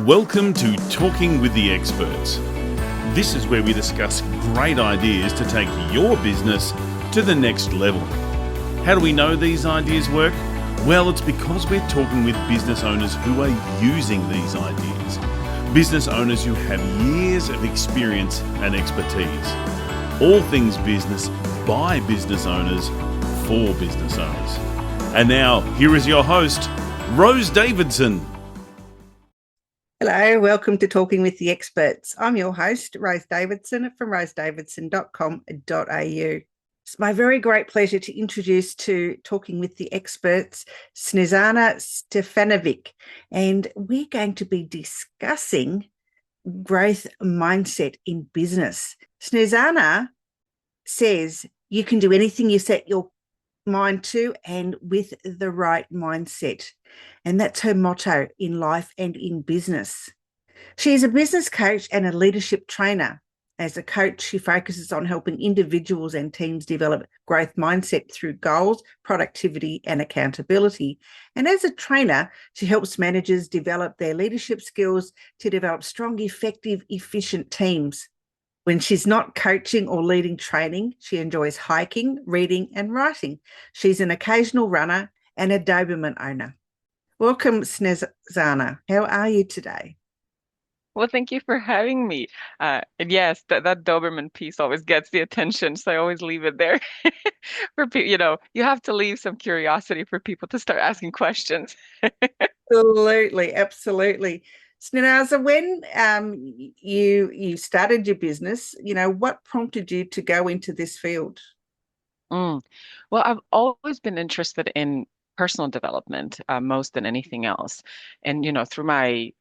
Welcome to Talking with the Experts. This is where we discuss great ideas to take your business to the next level. How do we know these ideas work? Well, it's because we're talking with business owners who are using these ideas. Business owners who have years of experience and expertise. All things business by business owners for business owners. And now, here is your host, Rose Davidson. Hello, welcome to Talking with the Experts. I'm your host, Rose Davidson from rosedavidson.com.au. It's my very great pleasure to introduce to Talking with the Experts, Snezana Djuric-Stefanovic, and we're going to be discussing growth mindset in business. Snezana says you can do anything you set your mind to and with the right mindset. And that's her motto in life and in business. She is a business coach and a leadership trainer. As a coach, she focuses on helping individuals and teams develop growth mindset through goals, productivity, and accountability. And as a trainer, she helps managers develop their leadership skills to develop strong, effective, efficient teams. When she's not coaching or leading training, she enjoys hiking, reading, and writing. She's an occasional runner and a Doberman owner. Welcome, Snezana. How are you today? Well, thank you for having me. And yes, that Doberman piece always gets the attention, so I always leave it there for people. You have to leave some curiosity for people to start asking questions. Absolutely, absolutely. Snezana, when you started your business, what prompted you to go into this field? Mm. Well, I've always been interested in personal development, most than anything else. And, through my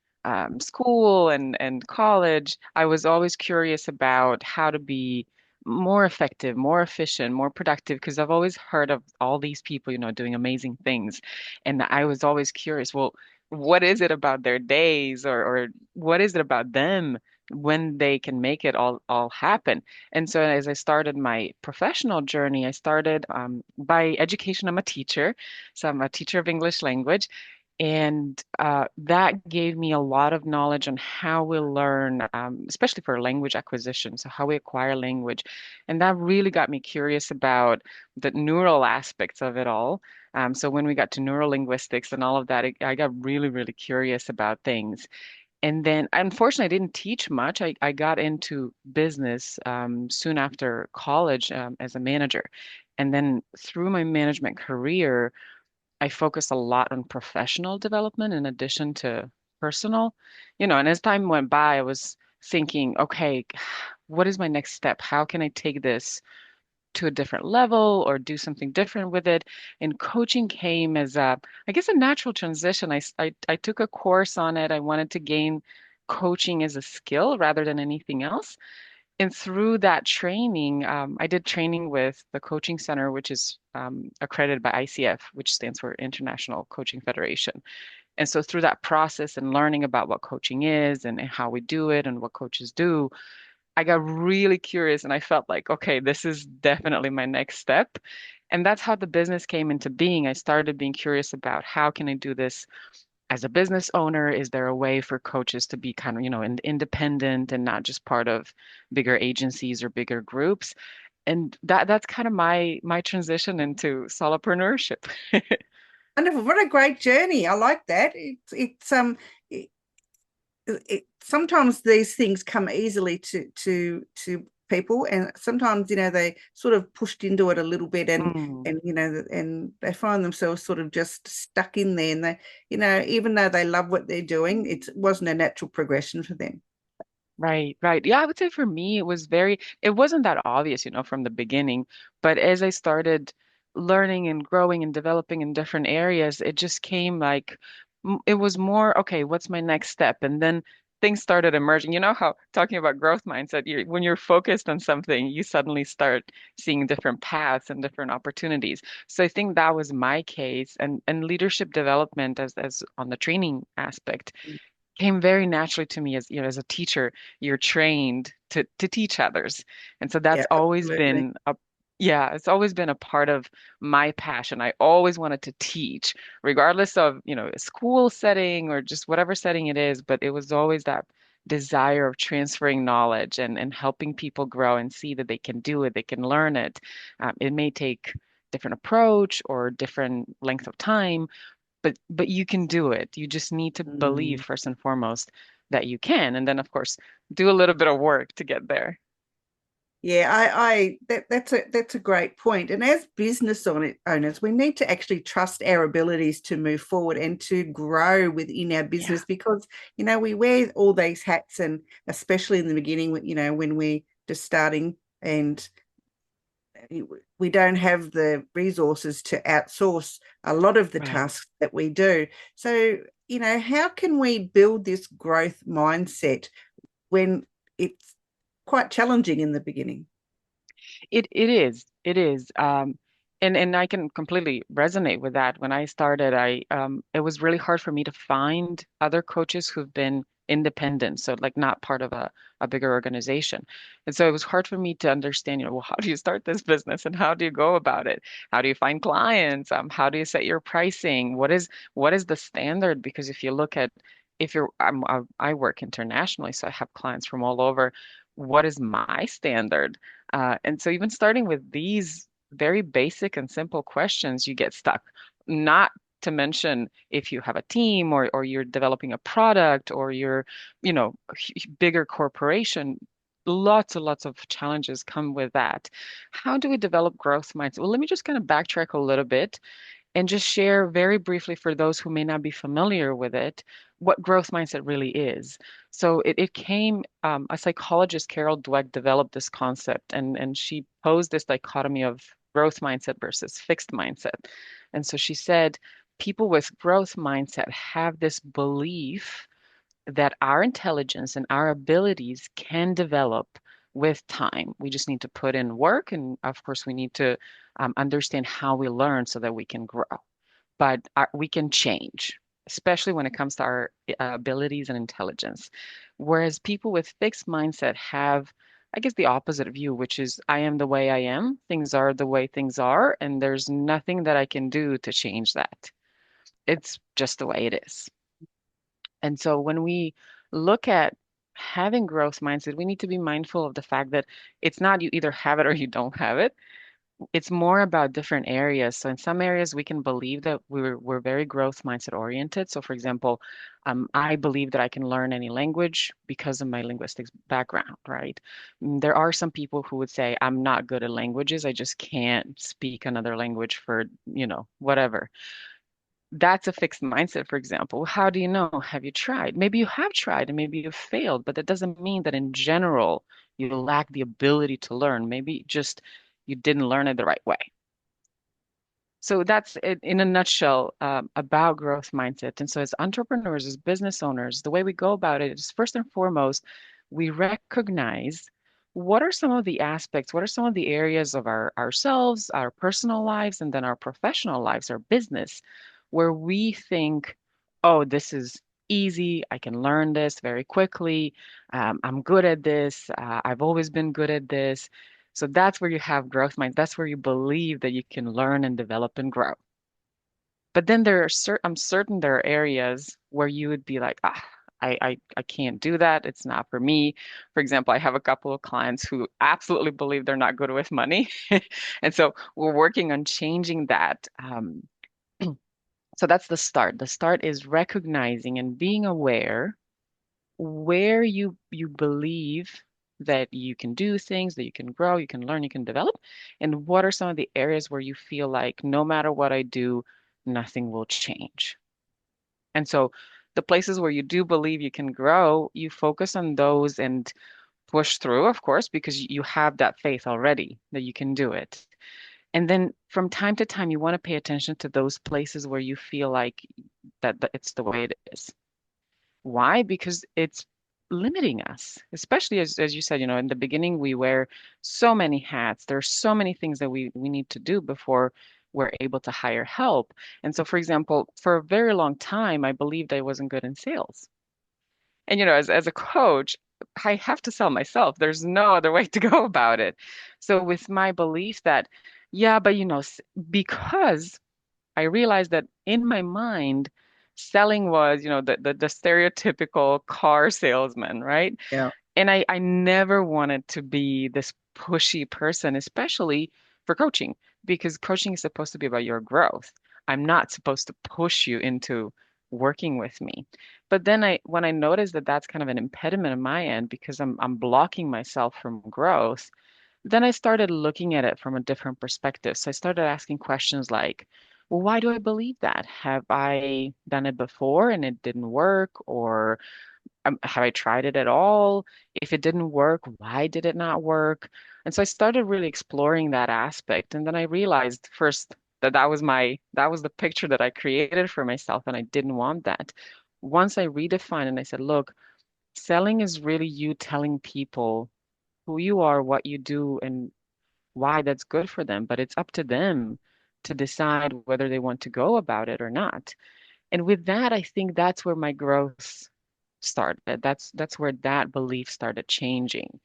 school and college, I was always curious about how to be more effective, more efficient, more productive, because I've always heard of all these people, doing amazing things. And I was always curious, well, what is it about their days or what is it about them when they can make it all happen? And so as I started my professional journey, I started by education. I'm a teacher, so I'm a teacher of English language. And that gave me a lot of knowledge on how we learn, especially for language acquisition, so how we acquire language. And that really got me curious about the neural aspects of it all. So when we got to neurolinguistics and all of that, I got really, really curious about things. And then, unfortunately, I didn't teach much. I got into business soon after college as a manager. And then through my management career, I focused a lot on professional development in addition to personal. And as time went by, I was thinking, okay, what is my next step? How can I take this to a different level or do something different with it? And coaching came as I guess, a natural transition. I took a course on it. I wanted to gain coaching as a skill rather than anything else. And through that training, I did training with the Coaching Center, which is accredited by ICF, which stands for International Coaching Federation. And so through that process and learning about what coaching is and how we do it and what coaches do, I got really curious and I felt like, okay, this is definitely my next step. And that's how the business came into being. I started being curious about how can I do this as a business owner? Is there a way for coaches to be kind of, independent and not just part of bigger agencies or bigger groups? And that's kind of my transition into solopreneurship. Wonderful. What a great journey. I like that. It, sometimes these things come easily to people, and sometimes they sort of pushed into it a little bit, and Mm, and they find themselves sort of just stuck in there, and they even though they love what they're doing, it wasn't a natural progression for them. right, right. Yeah, I would say for me, it wasn't that obvious, from the beginning. But as I started learning and growing and developing in different areas, it just came like it was more, okay, what's my next step? And then things started emerging. You know how talking about growth mindset, when you're focused on something, you suddenly start seeing different paths and different opportunities. So I think that was my case, and leadership development as on the training aspect came very naturally to me. As as a teacher, you're trained to teach others. And so Yeah, that's always absolutely. been a Yeah, it's always been a part of my passion. I always wanted to teach, regardless of, a school setting or just whatever setting it is, but it was always that desire of transferring knowledge and helping people grow and see that they can do it, they can learn it. It may take different approach or different length of time, but you can do it. You just need to believe Mm. first and foremost that you can, and then of course do a little bit of work to get there. Yeah, that's a great point. And as owners, we need to actually trust our abilities to move forward and to grow within our Yeah, business because, we wear all these hats, and especially in the beginning, when we're just starting and we don't have the resources to outsource a lot of the right. tasks that we do. So, how can we build this growth mindset when it's quite challenging in the beginning? It is. It is. And I can completely resonate with that. When I started, I it was really hard for me to find other coaches who've been independent, so like not part of a bigger organization. And so it was hard for me to understand, well, how do you start this business and how do you go about it? How do you find clients? How do you set your pricing? What is the standard? Because if you look at if you're I work internationally, so I have clients from all over. What is my standard? And so even starting with these very basic and simple questions, you get stuck. Not to mention if you have a team or you're developing a product or you're, bigger corporation, lots and lots of challenges come with that. How do we develop growth mindset? Well, let me just kind of backtrack a little bit and just share very briefly for those who may not be familiar with it, what growth mindset really is. So it came, a psychologist, Carol Dweck, developed this concept and she posed this dichotomy of growth mindset versus fixed mindset. And so she said, people with growth mindset have this belief that our intelligence and our abilities can develop with time. We just need to put in work. And of course, we need to understand how we learn so that we can grow. But we can change, especially when it comes to our abilities and intelligence. Whereas people with fixed mindset have, I guess, the opposite view, which is I am the way I am, things are the way things are, and there's nothing that I can do to change that. It's just the way it is. And so when we look at having growth mindset, we need to be mindful of the fact that it's not you either have it or you don't have it. It's more about different areas. So in some areas, we can believe that we're very growth mindset oriented. So for example, I believe that I can learn any language because of my linguistics background, right? There are some people who would say, I'm not good at languages. I just can't speak another language for, whatever. That's a fixed mindset, for example. How do you know? Have you tried? Maybe you have tried and maybe you've failed, but that doesn't mean that in general you lack the ability to learn. Maybe just you didn't learn it the right way. So that's it in a nutshell about growth mindset. And so, as entrepreneurs, as business owners, the way we go about it is first and foremost, we recognize what are some of the aspects, what are some of the areas of ourselves, our personal lives, and then our professional lives, our business, where we think, oh, this is easy. I can learn this very quickly. I'm good at this. I've always been good at this. So that's where you have growth mind. That's where you believe that you can learn and develop and grow. But then I'm certain there are areas where you would be like, I can't do that. It's not for me. For example, I have a couple of clients who absolutely believe they're not good with money. And so we're working on changing that. So that's the start. The start is recognizing and being aware where you believe that you can do things, that you can grow, you can learn, you can develop, and what are some of the areas where you feel like no matter what I do, nothing will change. And so the places where you do believe you can grow, you focus on those and push through, of course, because you have that faith already that you can do it. And then from time to time, you want to pay attention to those places where you feel like that it's the way it is. Why? Because it's limiting us, especially as you said, in the beginning, we wear so many hats. There's so many things that we need to do before we're able to hire help. And so, for example, for a very long time, I believed I wasn't good in sales. And, as a coach, I have to sell myself. There's no other way to go about it. So with my belief that, yeah, but because I realized that in my mind, selling was, the stereotypical car salesman, right? Yeah. And I never wanted to be this pushy person, especially for coaching, because coaching is supposed to be about your growth. I'm not supposed to push you into working with me. But then when I noticed that that's kind of an impediment on my end because I'm blocking myself from growth, then I started looking at it from a different perspective. So I started asking questions like, well, why do I believe that? Have I done it before and it didn't work? Or have I tried it at all? If it didn't work, why did it not work? And so I started really exploring that aspect. And then I realized first that that was the picture that I created for myself, and I didn't want that. Once I redefined and I said, look, selling is really you telling people who you are, what you do, and why that's good for them. But it's up to them to decide whether they want to go about it or not. And with that, I think that's where my growth started. That's where that belief started changing.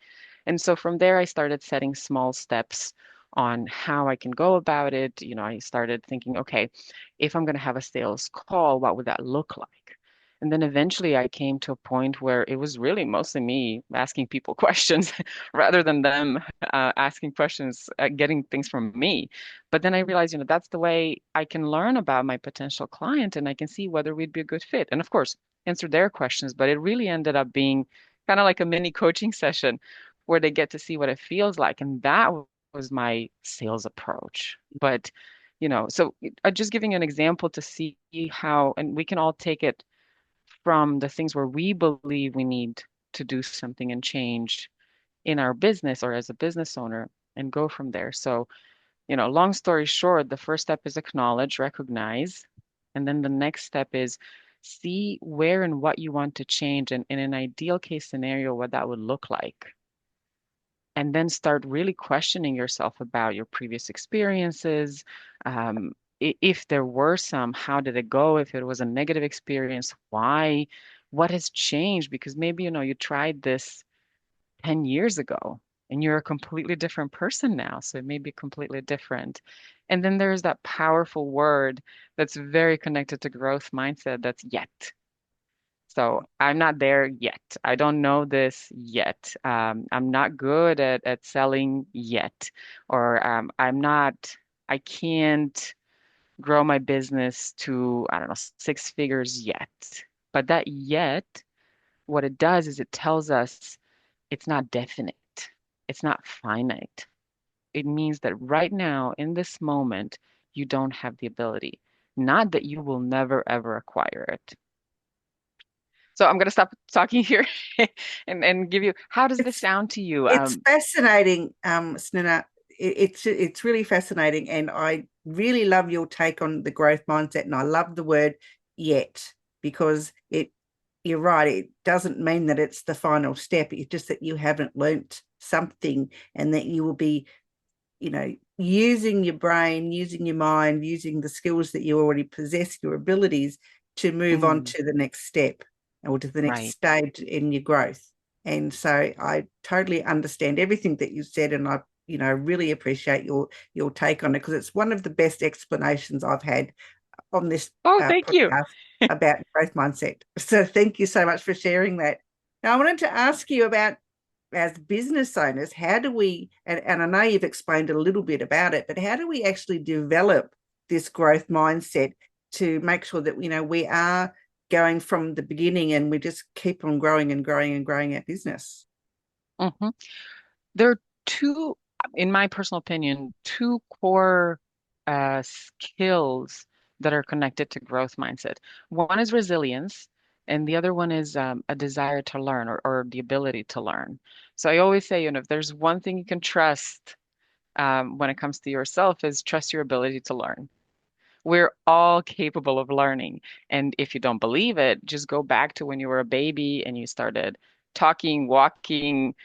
And so from there, I started setting small steps on how I can go about it. I started thinking, okay, if I'm going to have a sales call, what would that look like? And then eventually I came to a point where it was really mostly me asking people questions rather than them asking questions, getting things from me. But then I realized, that's the way I can learn about my potential client and I can see whether we'd be a good fit. And of course, answer their questions. But it really ended up being kind of like a mini coaching session where they get to see what it feels like. And that was my sales approach. But, so just giving an example to see how, and we can all take it from the things where we believe we need to do something and change in our business or as a business owner and go from there. So, long story short, the first step is acknowledge, recognize, and then the next step is see where and what you want to change and in an ideal case scenario, what that would look like. And then start really questioning yourself about your previous experiences. If there were some, how did it go? If it was a negative experience, why? What has changed? Because maybe, you tried this 10 years ago and you're a completely different person now. So it may be completely different. And then there's that powerful word that's very connected to growth mindset that's yet. So I'm not there yet. I don't know this yet. I'm not good at selling yet. Or I can't grow my business to, I don't know, six figures yet. But that yet, what it does is it tells us it's not definite. It's not finite. It means that right now, in this moment, you don't have the ability. Not that you will never, ever acquire it. So I'm going to stop talking here and give you, how does this It's sound to you? it's fascinating, Snina. It's really fascinating, and I really love your take on the growth mindset, and I love the word yet because you're right, it doesn't mean that it's the final step. It's just that you haven't learnt something and that you will be, using your brain, using your mind, using the skills that you already possess, your abilities to move on Mm, to the next step or to the next right. stage in your growth. And so I totally understand everything that you said, and I, really appreciate your take on it because it's one of the best explanations I've had on this Oh, thank you. podcast about growth mindset. So thank you so much for sharing that. Now I wanted to ask you about, as business owners, how do we, and I know you've explained a little bit about it, but how do we actually develop this growth mindset to make sure that, we are going from the beginning and we just keep on growing and growing and growing our business? hmm There are two, in my personal opinion, two core skills that are connected to growth mindset. One is resilience, and the other one is a desire to learn or the ability to learn. So I always say, if there's one thing you can trust when it comes to yourself is trust your ability to learn. We're all capable of learning. And if you don't believe it, just go back to when you were a baby and you started talking, walking,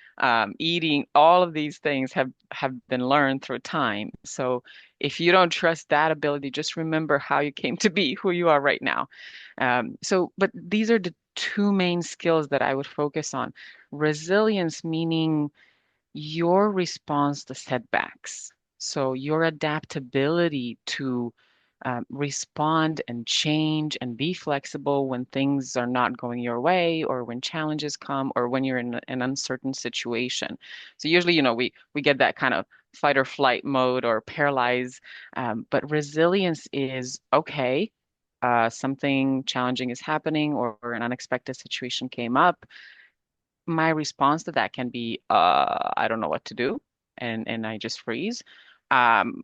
eating, all of these things have been learned through time. So if you don't trust that ability, just remember how you came to be who you are right now. But these are the two main skills that I would focus on. Resilience, meaning your response to setbacks. So your adaptability to respond and change and be flexible when things are not going your way or when challenges come or when you're in an uncertain situation. So usually, we get that kind of fight or flight mode or paralyze. But resilience is okay. Something challenging is happening or an unexpected situation came up. My response to that can be, I don't know what to do, and I just freeze. I'm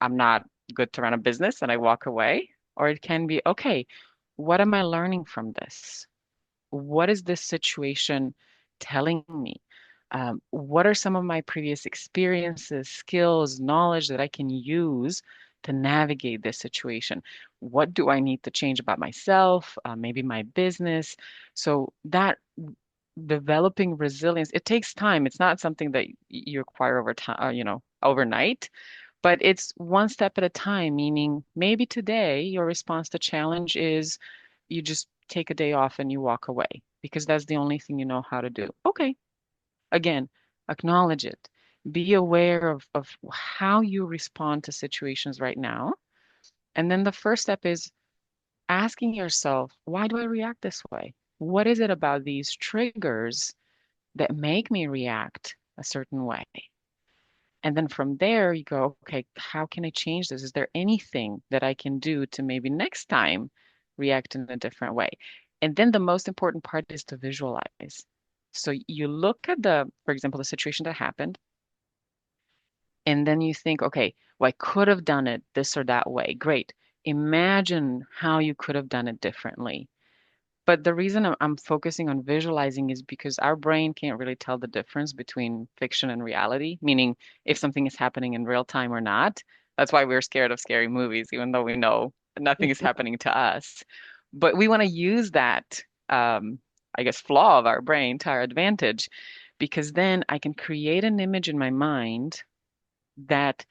not good to run a business, and I walk away. Or it can be, okay, what am I learning from this? What is this situation telling me? What are some of my previous experiences, skills, knowledge that I can use to navigate this situation? What do I need to change about myself, maybe my business? So that developing resilience, it takes time. It's not something that you acquire over time, overnight, but it's one step at a time, meaning maybe today your response to challenge is you just take a day off and you walk away because that's the only thing you know how to do. Okay. Again, acknowledge it. Be aware of how you respond to situations right now. And then the first step is asking yourself, why do I react this way? What is it about these triggers that make me react a certain way? And then from there, you go, okay, how can I change this? Is there anything that I can do to maybe next time react in a different way? And then the most important part is to visualize. So you look at for example, the situation that happened, and then you think, okay, well, I could have done it this or that way. Great. Imagine how you could have done it differently. But the reason I'm focusing on visualizing is because our brain can't really tell the difference between fiction and reality, meaning if something is happening in real time or not. That's why we're scared of scary movies, even though we know nothing is happening to us. But we want to use that, I guess, flaw of our brain to our advantage, because then I can create an image in my mind that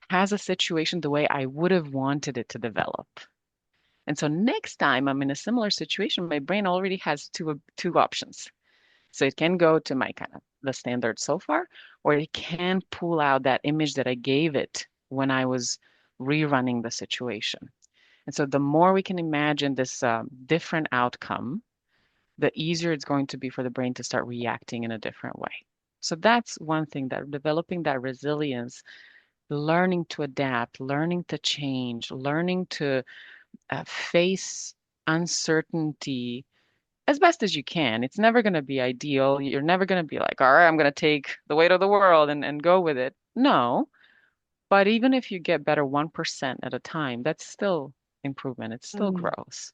has a situation the way I would have wanted it to develop. And so next time I'm in a similar situation, my brain already has two options. So it can go to my kind of the standard so far, or it can pull out that image that I gave it when I was rerunning the situation. And so the more we can imagine this different outcome, the easier it's going to be for the brain to start reacting in a different way. So that's one thing, that developing that resilience, learning to adapt, learning to change, learning to face uncertainty as best as you can. It's never going to be ideal. You're never going to be like, all right, I'm going to take the weight of the world and go with it. No, but even if you get better 1% at a time, that's still improvement. It's still Mm, growth.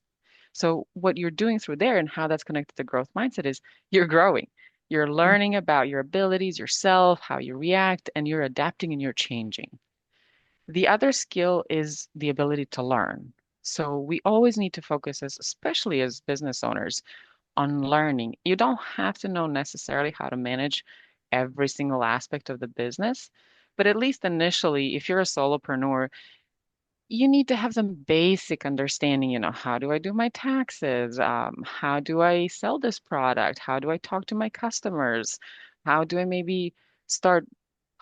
So what you're doing through there and how that's connected to growth mindset is you're growing. You're mm, learning about your abilities, yourself, how you react, and you're adapting and you're changing. The other skill is the ability to learn. So we always need to focus, especially as business owners, on learning. You don't have to know necessarily how to manage every single aspect of the business, but at least initially, if you're a solopreneur, you need to have some basic understanding, how do I do my taxes? How do I sell this product? How do I talk to my customers? How do I maybe start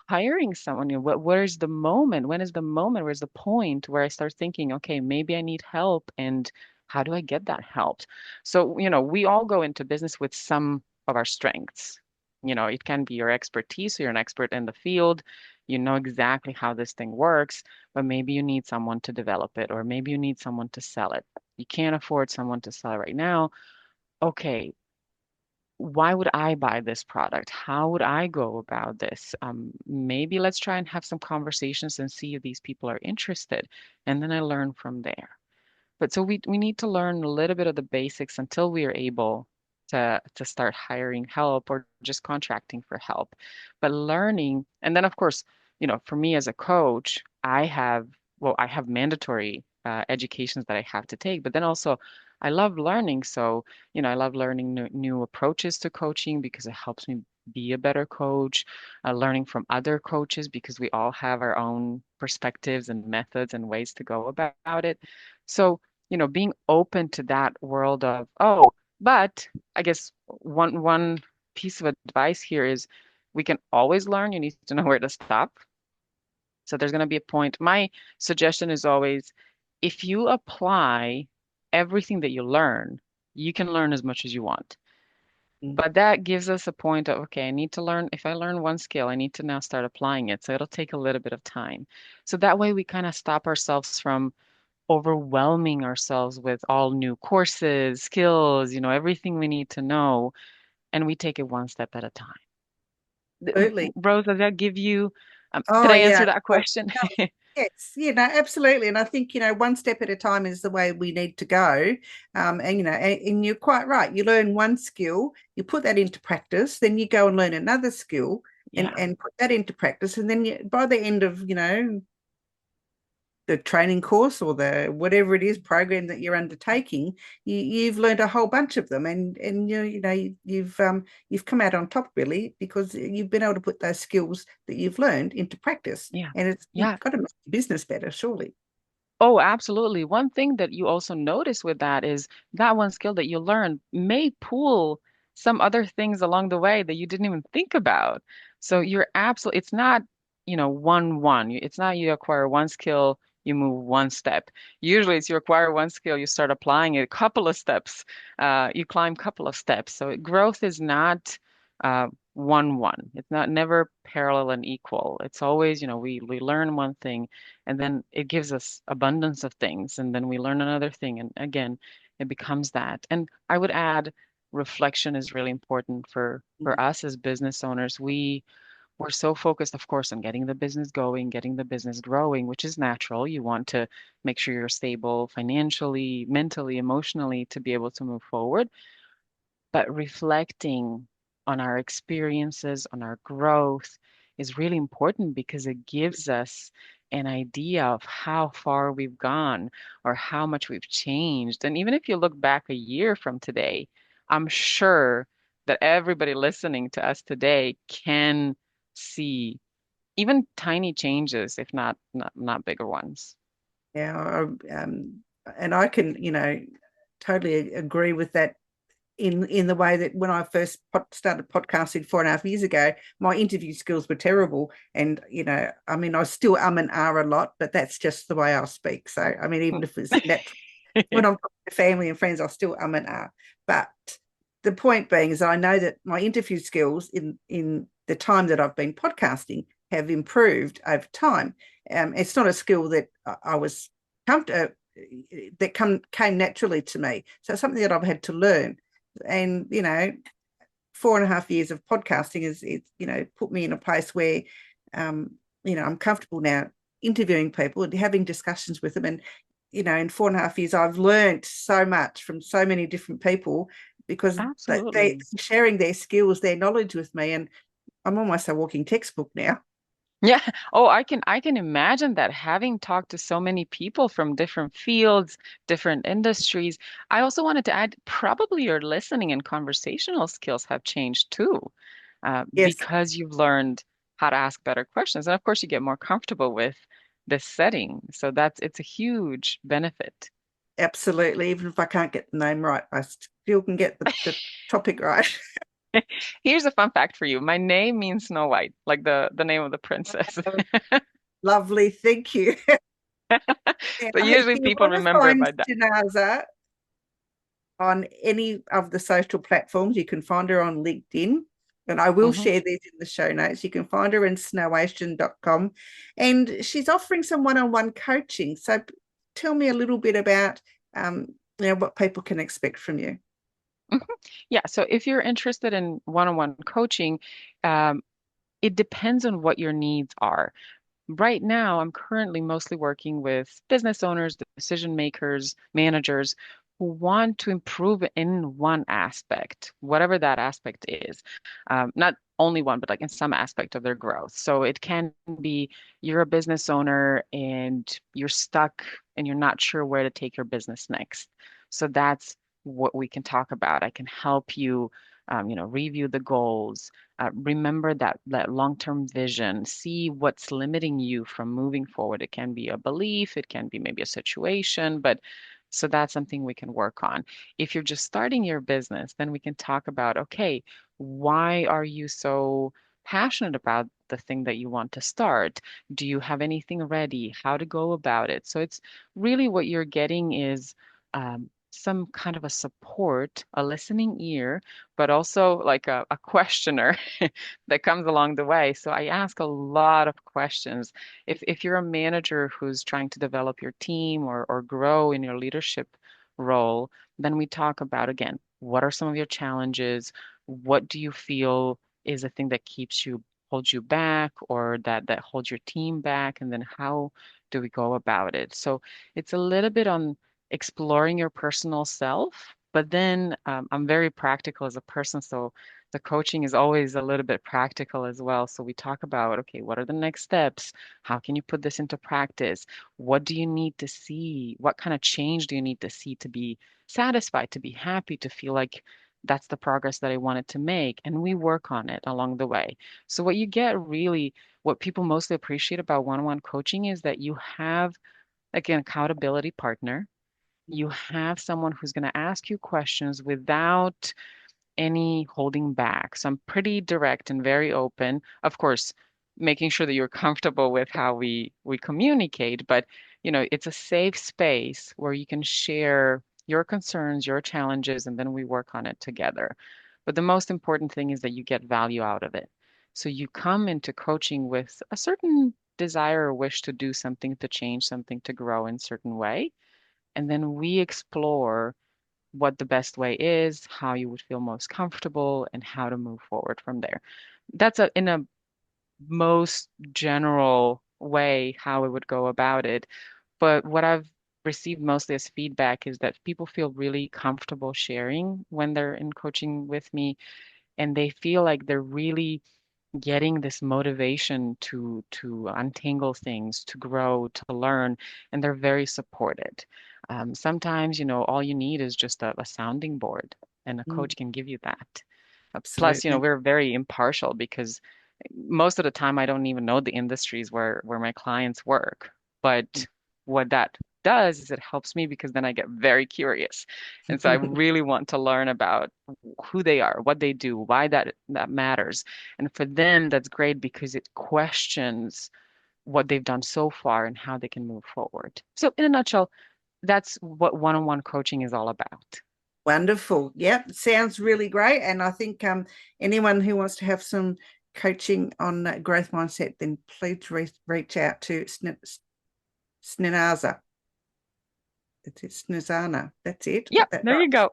hiring someone? Where's the moment? When is the moment? Where's the point where I start thinking, okay, maybe I need help, and how do I get that help? So, we all go into business with some of our strengths. It can be your expertise, so you're an expert in the field. You know exactly how this thing works, but maybe you need someone to develop it, or maybe you need someone to sell it. You can't afford someone to sell it right now. Okay, why would I buy this product? How would I go about this? Maybe let's try and have some conversations and see if these people are interested. And then I learn from there. But so we need to learn a little bit of the basics until we are able to start hiring help or just contracting for help. But learning, and then of course, for me as a coach, I have mandatory educations that I have to take, but then also I love learning. So, I love learning new approaches to coaching because it helps me be a better coach, learning from other coaches because we all have our own perspectives and methods and ways to go about it. So, being open to that world of, oh, but I guess one piece of advice here is we can always learn. You need to know where to stop. So there's going to be a point. My suggestion is always if you apply everything that you learn, you can learn as much as you want. Mm. But that gives us a point of, okay, I need to learn, if I learn one skill, I need to now start applying it. So it'll take a little bit of time. So that way we kind of stop ourselves from overwhelming ourselves with all new courses, skills, everything we need to know, and we take it one step at a time. Absolutely. Rose, does that give you, did Oh, I yeah. answer that Oh, question? no, yes, absolutely. And I think, one step at a time is the way we need to go. And you're quite right. You learn one skill, you put that into practice, then you go and learn another skill Yeah, and put that into practice. And then by the end of, the training course or the whatever it is program that you're undertaking, you've learned a whole bunch of them, and you've come out on top really because you've been able to put those skills that you've learned into practice, yeah, and it's yeah. got to make your business better, surely. Oh, absolutely. One thing that you also notice with that is that one skill that you learn may pull some other things along the way that you didn't even think about. So you're absolutely, it's not, one. It's not you acquire one skill, you move one step. Usually it's you acquire one skill, you start applying it a couple of steps, you climb a couple of steps. So growth is not one. It's not never parallel and equal. It's always, we learn one thing and then it gives us abundance of things and then we learn another thing and again it becomes that. And I would add reflection is really important for us as business owners. We're so focused, of course, on getting the business going, getting the business growing, which is natural. You want to make sure you're stable financially, mentally, emotionally to be able to move forward. But reflecting on our experiences, on our growth is really important because it gives us an idea of how far we've gone or how much we've changed. And even if you look back a year from today, I'm sure that everybody listening to us today can see even tiny changes, if not bigger ones. Yeah, and I can, totally agree with that in the way that when I first started podcasting 4.5 years ago, my interview skills were terrible. And, I mean, I still and a lot, but that's just the way I speak. So, I mean, even if it's natural, when I'm talking to family and friends, I still and But the point being is I know that my interview skills in the time that I've been podcasting have improved over time. It's not a skill that I was comfortable that came naturally to me. So it's something that I've had to learn. And 4.5 years of podcasting is put me in a place where I'm comfortable now interviewing people and having discussions with them. And in 4.5 years I've learned so much from so many different people because they're Absolutely. sharing their skills, their knowledge with me, and I'm almost a walking textbook now. Yeah. Oh, I can imagine that having talked to so many people from different fields, different industries. I also wanted to add probably your listening and conversational skills have changed too, Yes, because you've learned how to ask better questions. And of course, you get more comfortable with this setting. So it's a huge benefit. absolutely. Even if I can't get the name right, I still can get the topic right. Here's a fun fact for you. My name means Snow White, like the name of the princess. Lovely, thank you. Yeah, So if usually you people want to remember it find by that. Snezana on any of the social platforms, you can find her on LinkedIn. And I will Hmm. share these in the show notes. You can find her in snowation.com. And she's offering some one-on-one coaching. So tell me a little bit about what people can expect from you. Mhm. Yeah, so if you're interested in one-on-one coaching, um, it depends on what your needs are. Right now, I'm currently mostly working with business owners, decision makers, managers who want to improve in one aspect, whatever that aspect is. Not only one, but like in some aspect of their growth. So it can be you're a business owner and you're stuck and you're not sure where to take your business next. So that's what we can talk about. I can help you, review the goals, remember that long-term vision, see what's limiting you from moving forward. It can be a belief, it can be maybe a situation, but so that's something we can work on. If you're just starting your business, then we can talk about, okay, why are you so passionate about the thing that you want to start? Do you have anything ready? How to go about it? So it's really what you're getting is some kind of a support, a listening ear, but also like a questioner that comes along the way. So I ask a lot of questions. If you're a manager who's trying to develop your team or grow in your leadership role, then we talk about again, what are some of your challenges? What do you feel is a thing that holds you back or that holds your team back? And then how do we go about it? So it's a little bit on exploring your personal self, but then I'm very practical as a person, so the coaching is always a little bit practical as well. So we talk about, okay, what are the next steps? How can you put this into practice? What do you need to see? What kind of change do you need to see to be satisfied, to be happy, to feel like that's the progress that I wanted to make? And we work on it along the way. So what you get really, what people mostly appreciate about one-on-one coaching is that you have like an accountability partner. You have someone who's going to ask you questions without any holding back. So I'm pretty direct and very open. Of course, making sure that you're comfortable with how we communicate, but it's a safe space where you can share your concerns, your challenges, and then we work on it together. But the most important thing is that you get value out of it. So you come into coaching with a certain desire or wish to do something, to change something, to grow in a certain way. And then we explore what the best way is, how you would feel most comfortable, and how to move forward from there. That's in a most general way how I would go about it. But what I've received mostly as feedback is that people feel really comfortable sharing when they're in coaching with me, and they feel like they're really getting this motivation to untangle things, to grow, to learn, and they're very supported. Sometimes, all you need is just a sounding board, and a Mm, coach can give you that. Plus, absolutely. we're very impartial because most of the time I don't even know the industries where my clients work. But what that does is it helps me because then I get very curious. And so I really want to learn about who they are, what they do, why that matters. And for them, that's great because it questions what they've done so far and how they can move forward. So in a nutshell, that's what one-on-one coaching is all about. Wonderful. Yep. Sounds really great. And I think anyone who wants to have some coaching on growth mindset, then please reach out to Snezana. That's it. Snezana. That's it. Yep, Got that there right. you go.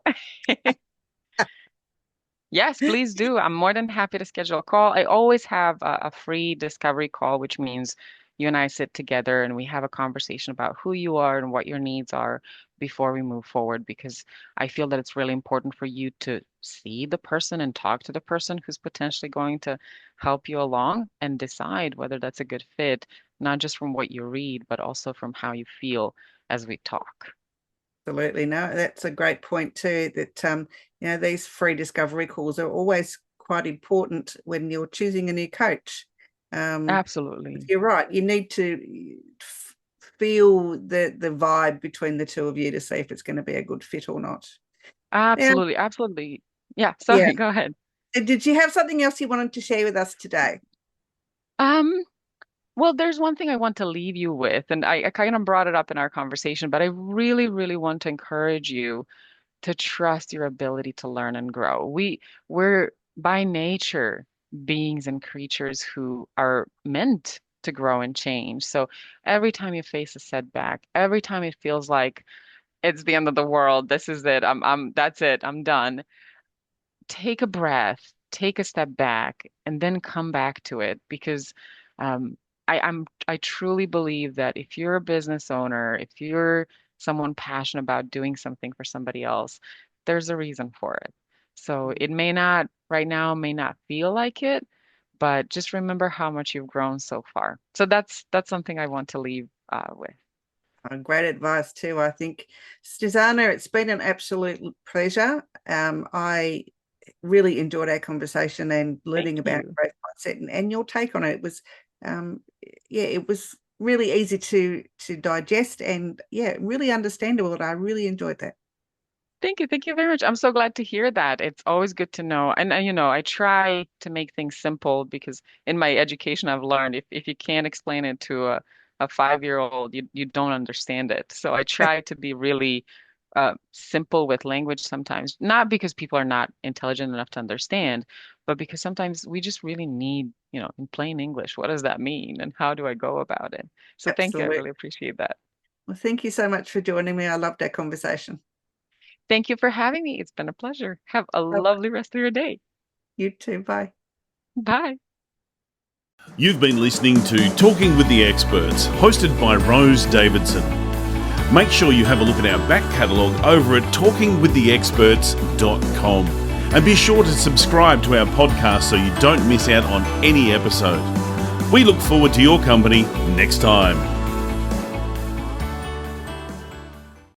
Yes, please do. I'm more than happy to schedule a call. I always have a free discovery call, which means you and I sit together and we have a conversation about who you are and what your needs are before we move forward, because I feel that it's really important for you to see the person and talk to the person who's potentially going to help you along and decide whether that's a good fit, not just from what you read, but also from how you feel as we talk. Absolutely. No, that's a great point too, that these free discovery calls are always quite important when you're choosing a new coach. Absolutely. You're right. You need to feel the vibe between the two of you to see if it's going to be a good fit or not. Now, Absolutely. Absolutely. Yeah, yeah. sorry, go ahead. Did you have something else you wanted to share with us today? Um, well, there's one thing I want to leave you with, and I kind of brought it up in our conversation, but I really, really want to encourage you to trust your ability to learn and grow. We're by nature beings and creatures who are meant to grow and change. So every time you face a setback, every time it feels like it's the end of the world, this is it, that's it, I'm done, take a breath, take a step back, and then come back to it because um, I truly believe that if you're a business owner, if you're someone passionate about doing something for somebody else, there's a reason for it. So it may not right now may not feel like it, but just remember how much you've grown so far. So that's something I want to leave with. Great advice too, I think. Snezana, it's been an absolute pleasure. I really enjoyed our conversation and learning Thank about you. growth mindset and your take on it. It was, it was really easy to digest and really understandable. And I really enjoyed that. Thank you. Thank you very much. I'm so glad to hear that. It's always good to know. And I try to make things simple because in my education, I've learned if you can't explain it to a 5-year-old, you don't understand it. So I try to be really simple with language sometimes, not because people are not intelligent enough to understand, but because sometimes we just really need, in plain English, what does that mean and how do I go about it? So thank you. I Absolutely. really appreciate that. Well, thank you so much for joining me. I loved our conversation. Thank you for having me. It's been a pleasure. Have a Bye. lovely rest of your day. You too. Bye. Bye. You've been listening to Talking with the Experts, hosted by Rose Davidson. Make sure you have a look at our back catalogue over at talkingwiththeexperts.com and be sure to subscribe to our podcast so you don't miss out on any episode. We look forward to your company next time.